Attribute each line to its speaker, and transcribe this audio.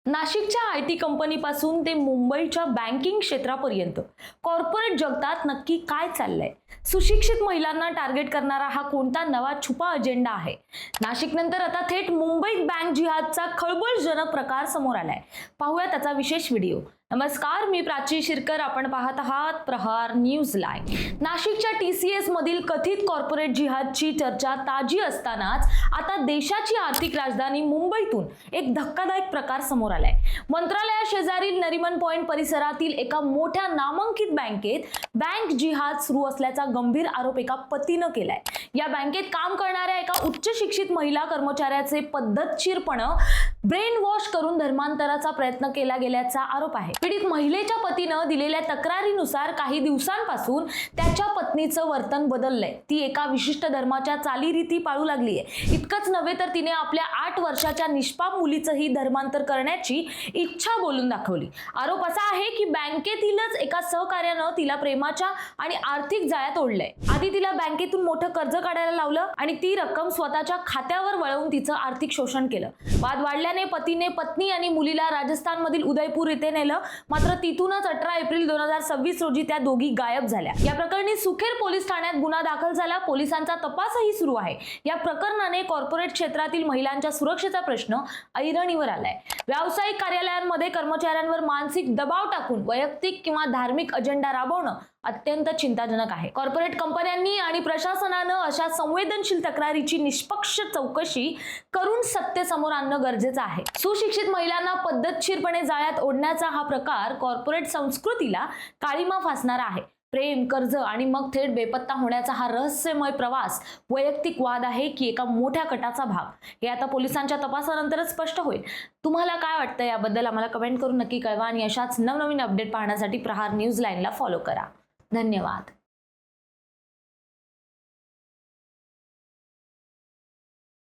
Speaker 1: नाशिकच्या आयटी कंपनीपासून ते मुंबईच्या बँकिंग क्षेत्रापर्यंत कॉर्पोरेट जगतात नक्की काय चाललंय? सुशिक्षित महिलांना टार्गेट करणारा हा कोणता नवा छुपा अजेंडा आहे? नाशिक नंतर आता थेट मुंबईत बँक जिहादचा खळबळजनक प्रकार समोर आलाय. पाहूया त्याचा विशेष व्हिडिओ. नमस्कार, मी प्राची शिरकर. आपण पाहत आहात प्रहार न्यूज लाईव्ह. नाशिकच्या TCS मधील कथित कॉर्पोरेट जिहादची चर्चा ताजी असतानाच आता देशाची आर्थिक राजधानी मुंबईतून एक धक्कादायक प्रकार समोर आलाय. मंत्रालयाशेजारील नरिमन पॉइंट परिसरातील एका मोठ्या नामांकित बँकेत बँक जिहाद सुरू असल्याचा गंभीर आरोप एका पतीनं केलाय. या बँकेत काम करणाऱ्या एका उच्च शिक्षित महिला कर्मचाऱ्याचे पद्धतशीरपणे ब्रेन वॉश करून धर्मांतराचा प्रयत्न केला गेल्याचा आरोप आहे. पीडित महिलेच्या पतीनं दिलेल्या तक्रारीनुसार काही दिवसांपासून त्याच्या पत्नीचं वर्तन बदललंय. ती एका विशिष्ट धर्माच्या चालीरीती पाळू लागलीये. इतकंच नव्हे तर तिने आपल्या 8 वर्षाच्या निष्पाप मुलीचंही धर्मांतर करण्याची इच्छा बोलून दाखवली. आरोप असा आहे की बँकेतीलच एका सहकार्यानं तिला प्रेमाच्या आणि आर्थिक जाळ्यात ओढलंय. आधी तिला बँकेतून मोठं कर्ज काढायला लावलं आणि ती रक्कम स्वतःच्या खात्यावर वळवून तिचं आर्थिक शोषण केलं. वाद वाढल्याने पतीने पत्नी आणि मुलीला राजस्थानमधील उदयपूर येथे नेलं. मात्र तिथूनच 18 एप्रिल 2026 रोजी त्या दोघी गायब झाल्या. या प्रकरणी सुखेर पोलीस ठाण्यात गुन्हा दाखल झाला. पोलिसांचा तपासही सुरू आहे. या प्रकरणाने कॉर्पोरेट क्षेत्रातील महिलांच्या सुरक्षेचा प्रश्न ऐरणीवर आलाय. व्यावसायिक कार्यालयांमध्ये कर्मचाऱ्यांवर मानसिक दबाव टाकून वैयक्तिक किंवा धार्मिक अजेंडा राबवणं अत्यंत चिंताजनक आहे. कॉर्पोरेट कंपन्यांनी आणि प्रशासनानं अशा संवेदनशील तक्रारीची निष्पक्ष चौकशी करून सत्य समोर आणणं गरजेचं आहे. सुशिक्षित महिलांना पद्धतशीरपणे जाळ्यात ओढण्याचा हा प्रकार कॉर्पोरेट संस्कृतीला काळीमा फासणारा आहे. प्रेम, कर्ज आणि मग थेट बेपत्ता होण्याचा हा रहस्यमय प्रवास वैयक्तिक वाद आहे की एका मोठ्या कटाचा भाग, हे आता पोलिसांच्या तपासानंतरच स्पष्ट होईल. तुम्हाला काय वाटतं याबद्दल आम्हाला कमेंट करून नक्की कळवा आणि अशाच नवनवीन अपडेट पाहण्यासाठी प्रहार न्यूज लाईनला फॉलो करा. धन्यवाद.